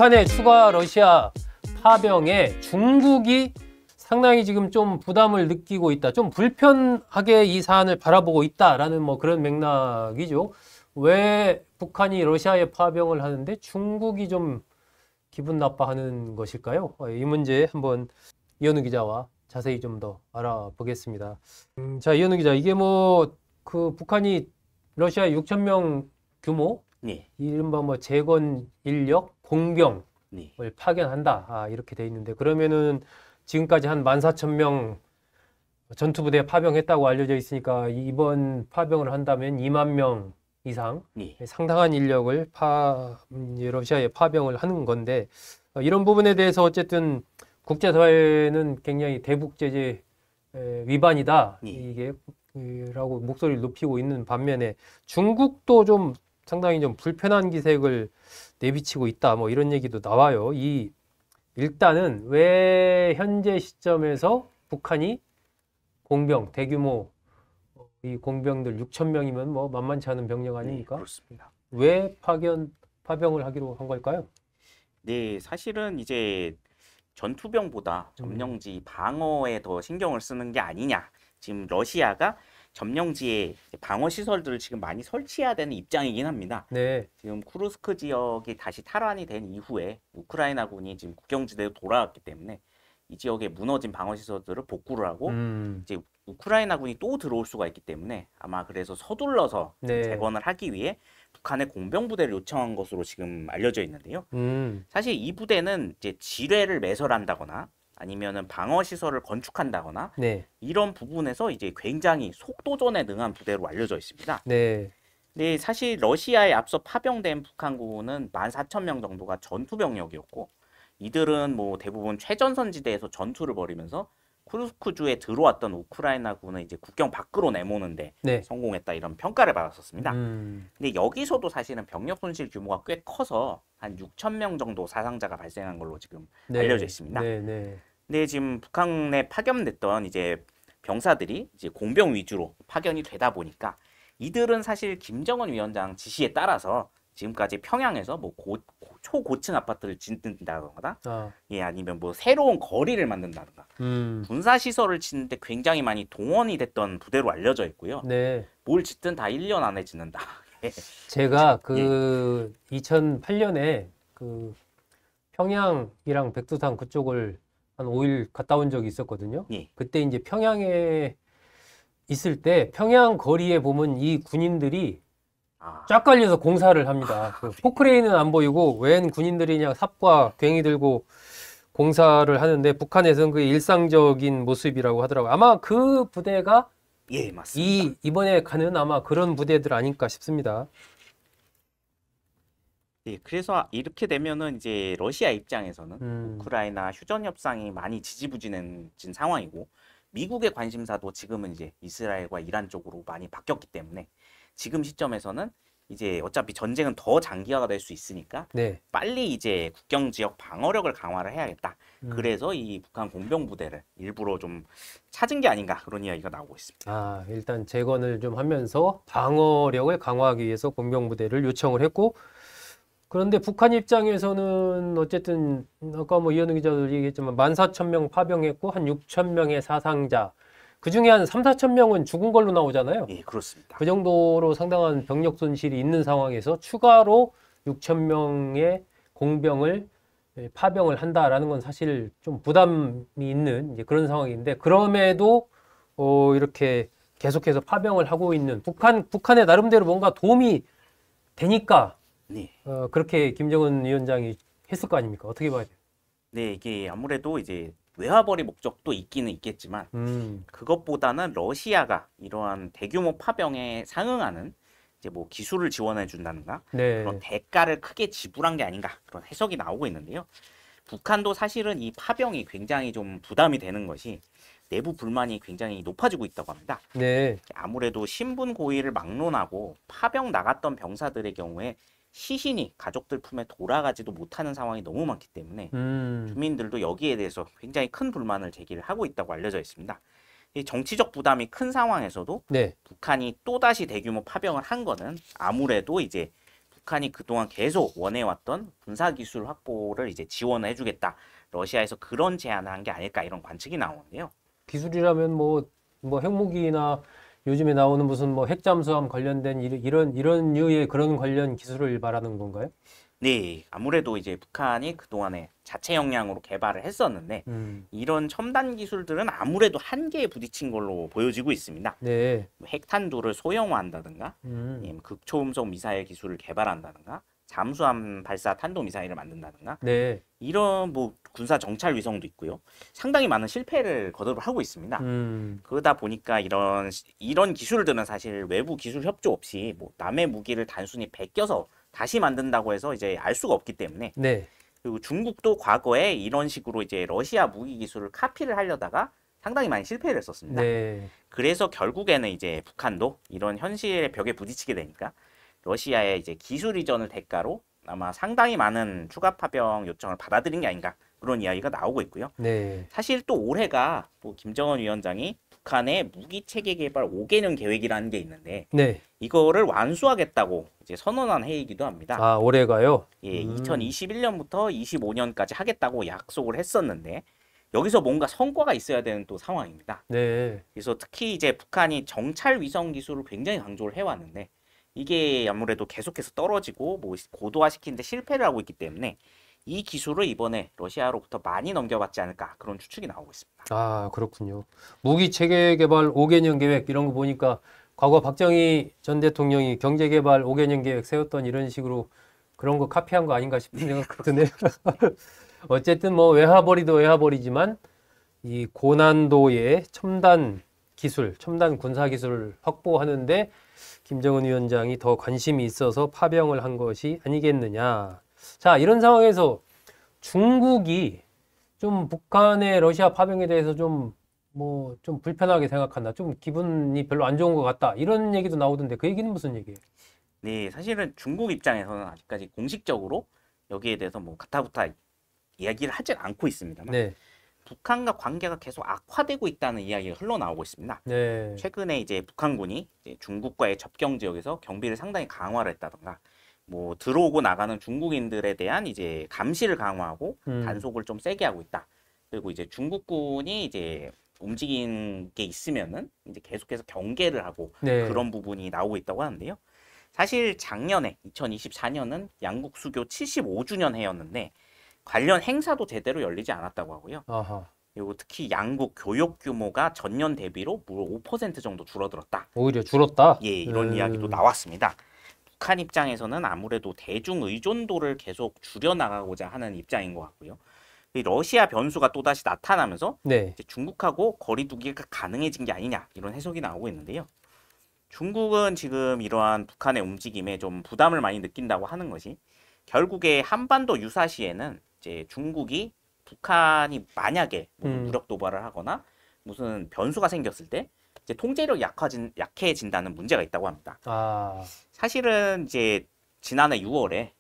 북한의 추가 러시아 파병에 중국이 상당히 지금 좀 부담을 느끼고 있다. 좀 불편하게 이 사안을 바라보고 있다라는 뭐 그런 맥락이죠. 왜 북한이 러시아에 파병을 하는데 중국이 좀 기분 나빠하는 것일까요? 이 문제 한번 이현우 기자와 자세히 좀 더 알아보겠습니다. 자, 이현우 기자, 이게 뭐 그 북한이 러시아 6,000명 규모, 네. 이른바 뭐 재건 인력, 공병을 네. 파견한다. 이렇게 돼 있는데 그러면은 지금까지 한 14,000명 전투부대에 파병했다고 알려져 있으니까 이번 파병을 한다면 2만 명 이상 네. 상당한 인력을 러시아에 파병을 하는 건데 이런 부분에 대해서 어쨌든 국제사회는 굉장히 대북 제재 위반이다. 네. 이게 라고 목소리를 높이고 있는 반면에 중국도 좀 상당히 좀 불편한 기색을 내비치고 있다. 뭐 이런 얘기도 나와요. 일단은 왜 현재 시점에서 북한이 공병 대규모 이 공병들 6,000명이면 뭐 만만치 않은 병력 아닙니까? 네, 그렇습니다. 왜 파병을 하기로 한 걸까요? 네, 사실은 이제 전투병보다 점령지 방어에 더 신경을 쓰는 게 아니냐. 지금 러시아가 점령지에 방어 시설들을 지금 많이 설치해야 되는 입장이긴 합니다. 네. 지금 쿠르스크 지역이 다시 탈환이 된 이후에 우크라이나군이 지금 국경지대로 돌아왔기 때문에 이 지역에 무너진 방어 시설들을 복구를 하고 이제 우크라이나군이 또 들어올 수가 있기 때문에 아마 그래서 서둘러서 네. 재건을 하기 위해 북한의 공병부대를 요청한 것으로 지금 알려져 있는데요. 사실 이 부대는 이제 지뢰를 매설한다거나 아니면은 방어 시설을 건축한다거나 네. 이런 부분에서 이제 굉장히 속도전에 능한 부대로 알려져 있습니다. 네. 근데 사실 러시아에 앞서 파병된 북한군은 14,000명 정도가 전투 병력이었고 이들은 뭐 대부분 최전선지대에서 전투를 벌이면서 쿠르스크주에 들어왔던 우크라이나군을 이제 국경 밖으로 내모는데 네. 성공했다 이런 평가를 받았었습니다. 음. 근데 여기서도 사실은 병력 손실 규모가 꽤 커서 한 6,000명 정도 사상자가 발생한 걸로 지금 네. 알려져 있습니다. 네. 네. 근데 지금 북한에 파견됐던 이제 병사들이 이제 공병 위주로 파견이 되다 보니까 이들은 사실 김정은 위원장 지시에 따라서 지금까지 평양에서 뭐 초고층 아파트를 짓는다거나 예, 아니면 뭐 새로운 거리를 만든다든가 군사 시설을 짓는데 굉장히 많이 동원이 됐던 부대로 알려져 있고요. 네. 뭘 짓든 다 1년 안에 짓는다. 제가 그 2008년에 그 평양이랑 백두산 그쪽을 한 5일 갔다 온 적이 있었거든요. 예. 그때 이제 평양에 있을 때 평양 거리에 보면 이 군인들이 쫙 깔려서 공사를 합니다. 그 포크레인은 안 보이고 웬 군인들이 그냥 삽과 괭이 들고 공사를 하는데 북한에서는 그 일상적인 모습이라고 하더라고요. 아마 그 부대가 예, 맞습니다. 이번에 가는 아마 그런 부대들 아닐까 싶습니다. 예, 그래서 이렇게 되면은 이제 러시아 입장에서는 우크라이나 휴전 협상이 많이 지지부진해진 상황이고 미국의 관심사도 지금은 이제 이스라엘과 이란 쪽으로 많이 바뀌었기 때문에 지금 시점에서는 이제 어차피 전쟁은 더 장기화가 될 수 있으니까 네. 빨리 이제 국경 지역 방어력을 강화를 해야겠다. 그래서 이 북한 공병 부대를 일부러 좀 찾은 게 아닌가 그런 이야기가 나오고 있습니다. 일단 재건을 좀 하면서 방어력을 강화하기 위해서 공병 부대를 요청을 했고 그런데 북한 입장에서는 어쨌든 아까 뭐 이현우 기자도 얘기했지만 14,000명 파병했고 한 6,000명의 사상자 그 중에 한 3,4,000명은 죽은 걸로 나오잖아요. 예, 그렇습니다. 그 정도로 상당한 병력 손실이 있는 상황에서 추가로 6,000명의 공병을 파병을 한다라는 건 사실 좀 부담이 있는 이제 그런 상황인데 그럼에도 이렇게 계속해서 파병을 하고 있는 북한의 나름대로 뭔가 도움이 되니까 네. 그렇게 김정은 위원장이 했을 거 아닙니까? 어떻게 봐야 돼요? 네, 이게 아무래도 이제 외화벌이 목적도 있기는 있겠지만 그것보다는 러시아가 이러한 대규모 파병에 상응하는 이제 뭐 기술을 지원해 준다든가 네. 그런 대가를 크게 지불한 게 아닌가 그런 해석이 나오고 있는데요. 북한도 사실은 이 파병이 굉장히 좀 부담이 되는 것이 내부 불만이 굉장히 높아지고 있다고 합니다. 네. 아무래도 신분 고의를 막론하고 파병 나갔던 병사들의 경우에 시신이 가족들 품에 돌아가지도 못하는 상황이 너무 많기 때문에 주민들도 여기에 대해서 굉장히 큰 불만을 제기를 하고 있다고 알려져 있습니다. 이 정치적 부담이 큰 상황에서도 네. 북한이 또다시 대규모 파병을 한 거는 아무래도 이제 북한이 그동안 계속 원해왔던 군사기술 확보를 이제 지원을 해주겠다. 러시아에서 그런 제안을 한 게 아닐까 이런 관측이 나오는데요. 기술이라면 뭐 핵무기나 요즘에 나오는 무슨 뭐 핵잠수함 관련된 이런 류의 그런 관련 기술을 말하는 건가요? 네, 아무래도 이제 북한이 그동안에 자체 역량으로 개발을 했었는데 이런 첨단 기술들은 아무래도 한계에 부딪힌 걸로 보여지고 있습니다. 네. 핵탄두를 소형화한다든가 아니면 극초음속 미사일 기술을 개발한다든가 잠수함 발사 탄도 미사일을 만든다든가 네. 이런 뭐 군사 정찰 위성도 있고요. 상당히 많은 실패를 거듭을 하고 있습니다. 그러다 보니까 이런 기술들은 사실 외부 기술 협조 없이 뭐 남의 무기를 단순히 베껴서 다시 만든다고 해서 이제 알 수가 없기 때문에 네. 그리고 중국도 과거에 이런 식으로 이제 러시아 무기 기술을 카피를 하려다가 상당히 많이 실패를 했었습니다. 네. 그래서 결국에는 이제 북한도 이런 현실의 벽에 부딪히게 되니까 러시아의 이제 기술 이전을 대가로 아마 상당히 많은 추가 파병 요청을 받아들인 게 아닌가 그런 이야기가 나오고 있고요. 네. 사실 또 올해가 뭐 김정은 위원장이 북한의 무기 체계 개발 5개년 계획이라는 게 있는데 네. 이거를 완수하겠다고 이제 선언한 해이기도 합니다. 아, 올해가요? 예, 2021년부터 25년까지 하겠다고 약속을 했었는데 여기서 뭔가 성과가 있어야 되는 또 상황입니다. 네. 그래서 특히 이제 북한이 정찰 위성 기술을 굉장히 강조를 해왔는데 이게 아무래도 계속해서 떨어지고 뭐 고도화시키는데 실패를 하고 있기 때문에 이 기술을 이번에 러시아로부터 많이 넘겨받지 않을까 그런 추측이 나오고 있습니다. 아, 그렇군요. 무기 체계 개발 5개년 계획 이런 거 보니까 과거 박정희 전 대통령이 경제 개발 5개년 계획 세웠던 이런 식으로 그런 거 카피한 거 아닌가 싶은 생각 드네요. 어쨌든 뭐 외화벌이도 외화벌이지만 이 고난도의 첨단 기술, 첨단 군사 기술을 확보하는데 김정은 위원장이 더 관심이 있어서 파병을 한 것이 아니겠느냐. 자, 이런 상황에서 중국이 좀 북한의 러시아 파병에 대해서 좀 불편하게 생각한다. 좀 기분이 별로 안 좋은 것 같다. 이런 얘기도 나오던데 그 얘기는 무슨 얘기예요? 네, 사실은 중국 입장에서는 아직까지 공식적으로 여기에 대해서 뭐 가타부타 이야기를 하진 않고 있습니다만 네. 북한과 관계가 계속 악화되고 있다는 이야기가 흘러나오고 있습니다. 네. 최근에 이제 북한군이 이제 중국과의 접경 지역에서 경비를 상당히 강화를 했다던가 뭐 들어오고 나가는 중국인들에 대한 이제 감시를 강화하고 단속을 좀 세게 하고 있다. 그리고 이제 중국군이 이제 움직인 게 있으면은 이제 계속해서 경계를 하고 네. 그런 부분이 나오고 있다고 하는데요. 사실 작년에 2024년은 양국 수교 75주년 해였는데 관련 행사도 제대로 열리지 않았다고 하고요. 아하. 그리고 특히 양국 교역 규모가 전년 대비로 무려 5% 정도 줄어들었다. 오히려 줄었다? 예, 이런 이야기도 나왔습니다. 북한 입장에서는 아무래도 대중 의존도를 계속 줄여나가고자 하는 입장인 것 같고요. 이 러시아 변수가 또다시 나타나면서 네. 이제 중국하고 거리 두기가 가능해진 게 아니냐 이런 해석이 나오고 있는데요. 중국은 지금 이러한 북한의 움직임에 좀 부담을 많이 느낀다고 하는 것이 결국에 한반도 유사시에는 이제 중국이 북한이 만약에 무력 도발을 하거나 무슨 변수가 생겼을 때 이제 통제력이 약해진다는 문제가 있다고 합니다. 아. 사실은 이제 지난해 6월에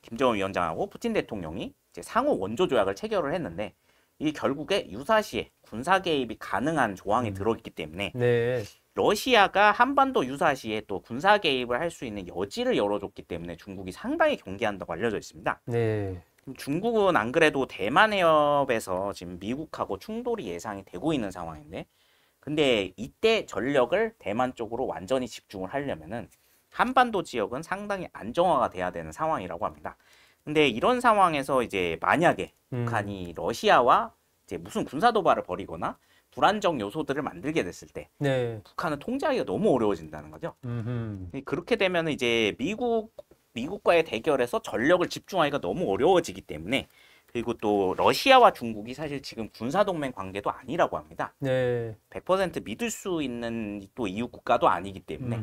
김정은 위원장하고 푸틴 대통령이 이제 상호 원조 조약을 체결을 했는데 이 결국에 유사시에 군사 개입이 가능한 조항이 들어있기 때문에 네. 러시아가 한반도 유사시에 또 군사 개입을 할 수 있는 여지를 열어줬기 때문에 중국이 상당히 경계한다고 알려져 있습니다. 네. 중국은 안 그래도 대만 해협에서 지금 미국하고 충돌이 예상이 되고 있는 상황인데 근데 이때 전력을 대만 쪽으로 완전히 집중을 하려면은 한반도 지역은 상당히 안정화가 돼야 되는 상황이라고 합니다. 근데 이런 상황에서 이제 만약에 북한이 러시아와 이제 무슨 군사 도발을 벌이거나 불안정 요소들을 만들게 됐을 때 네. 북한은 통제하기가 너무 어려워진다는 거죠. 그렇게 되면 이제 미국과의 대결에서 전력을 집중하기가 너무 어려워지기 때문에 그리고 또 러시아와 중국이 사실 지금 군사동맹 관계도 아니라고 합니다. 네. 100% 믿을 수 있는 또 이웃 국가도 아니기 때문에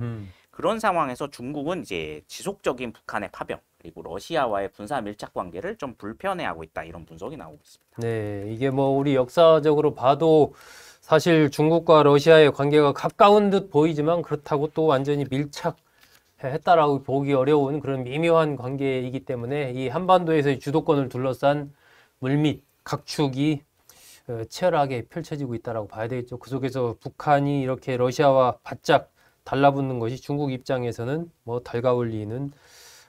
그런 상황에서 중국은 이제 지속적인 북한의 파병 그리고 러시아와의 군사 밀착 관계를 좀 불편해하고 있다 이런 분석이 나오고 있습니다. 네. 이게 뭐 우리 역사적으로 봐도 사실 중국과 러시아의 관계가 가까운 듯 보이지만 그렇다고 또 완전히 밀착했다라고 보기 어려운 그런 미묘한 관계이기 때문에 이 한반도에서의 주도권을 둘러싼 물밑 각축이 치열하게 펼쳐지고 있다라고 봐야 되겠죠. 그 속에서 북한이 이렇게 러시아와 바짝 달라붙는 것이 중국 입장에서는 뭐 달가울 리는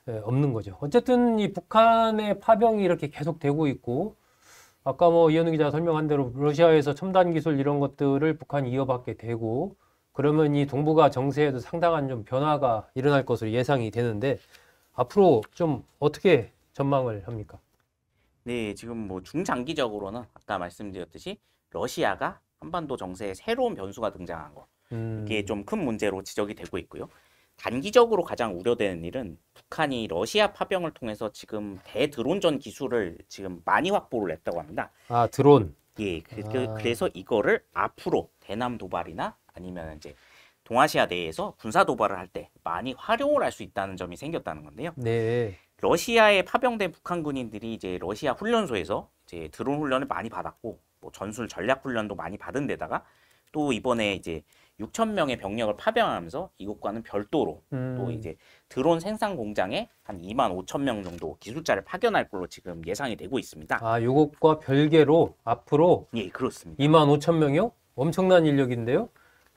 없는 거죠. 어쨌든 이 북한의 파병이 이렇게 계속 되고 있고, 아까 뭐 이현우 기자 설명한 대로 러시아에서 첨단 기술 이런 것들을 북한이 이어받게 되고, 그러면 이 동북아 정세에도 상당한 좀 변화가 일어날 것으로 예상이 되는데, 앞으로 좀 어떻게 전망을 합니까? 네, 지금 뭐 중장기적으로는 아까 말씀드렸듯이 러시아가 한반도 정세에 새로운 변수가 등장한 거. 이게 좀 큰 문제로 지적이 되고 있고요. 단기적으로 가장 우려되는 일은 북한이 러시아 파병을 통해서 지금 대드론전 기술을 지금 많이 확보를 했다고 합니다. 아, 드론. 예, 그래서 이거를 앞으로 대남 도발이나 아니면 이제 동아시아 내에서 군사 도발을 할 때 많이 활용을 할 수 있다는 점이 생겼다는 건데요. 네. 러시아에 파병된 북한 군인들이 이제 러시아 훈련소에서 이제 드론 훈련을 많이 받았고, 뭐 전술 전략 훈련도 많이 받은 데다가 또 이번에 이제 6천 명의 병력을 파병하면서 이것과는 별도로 또 이제 드론 생산 공장에 한 2만 5천 명 정도 기술자를 파견할 걸로 지금 예상이 되고 있습니다. 아, 요것과 별개로 앞으로 예, 그렇습니다. 2만 5천 명이요? 엄청난 인력인데요?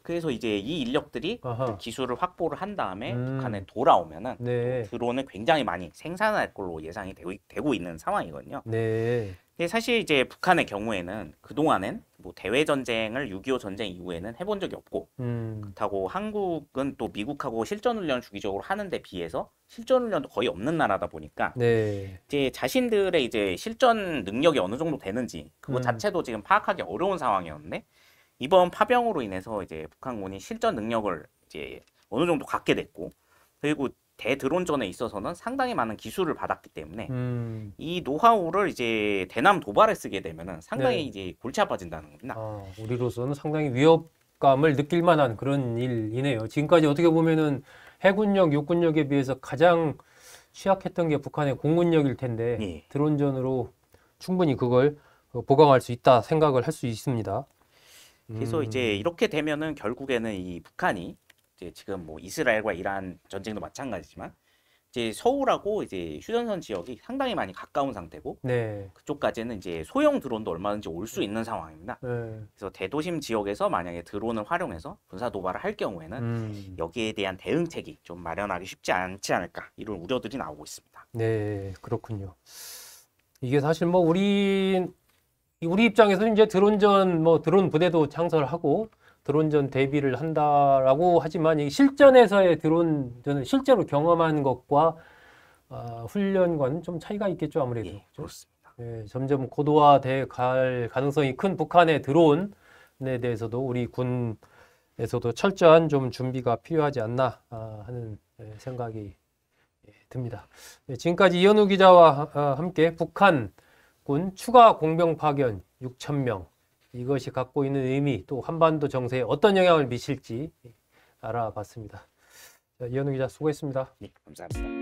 그래서 이제 이 인력들이 아하. 그 기술을 확보를 한 다음에 북한에 돌아오면은 네. 드론을 굉장히 많이 생산할 걸로 예상이 되고 있는 상황이거든요. 네. 근데 사실 이제 북한의 경우에는 그동안은 뭐 대외 전쟁을 6.25 전쟁 이후에는 해본 적이 없고, 그렇다고 한국은 또 미국하고 실전 훈련을 주기적으로 하는데 비해서 실전 훈련도 거의 없는 나라다 보니까 네. 이제 자신들의 이제 실전 능력이 어느 정도 되는지 그거 자체도 지금 파악하기 어려운 상황이었는데, 이번 파병으로 인해서 이제 북한군이 실전 능력을 이제 어느 정도 갖게 됐고, 그리고 대드론전에 있어서는 상당히 많은 기술을 받았기 때문에 이 노하우를 이제 대남 도발에 쓰게 되면은 상당히 네. 이제 골치 아파진다는 겁니다. 아, 우리로서는 상당히 위협감을 느낄 만한 그런 일이네요. 지금까지 어떻게 보면은 해군력, 육군력에 비해서 가장 취약했던 게 북한의 공군력일 텐데 예. 드론전으로 충분히 그걸 보강할 수 있다 생각을 할 수 있습니다. 그래서 이제 이렇게 되면은 결국에는 이 북한이 이제 지금 뭐 이스라엘과 이란 전쟁도 마찬가지지만 이제 서울하고 이제 휴전선 지역이 상당히 많이 가까운 상태고, 네. 그쪽까지는 이제 소형 드론도 얼마든지 올 수 있는 상황입니다. 네. 그래서 대도심 지역에서 만약에 드론을 활용해서 군사 도발을 할 경우에는 여기에 대한 대응책이 좀 마련하기 쉽지 않지 않을까, 이런 우려들이 나오고 있습니다. 네, 그렇군요. 이게 사실 뭐 우리 입장에서는 이제 드론전 뭐 드론 부대도 창설하고 드론전 대비를 한다라고 하지만 이 실전에서의 드론전은 실제로 경험한 것과 훈련과는 좀 차이가 있겠죠, 아무래도. 예, 그렇습니다. 네, 점점 고도화돼 갈 가능성이 큰 북한의 드론에 대해서도 우리 군에서도 철저한 좀 준비가 필요하지 않나 하는 생각이 듭니다. 네, 지금까지 이현우 기자와 함께 북한군 추가 공병 파견 6천 명, 이것이 갖고 있는 의미, 또 한반도 정세에 어떤 영향을 미칠지 알아봤습니다. 자, 이현우 기자 수고했습니다. 네, 감사합니다.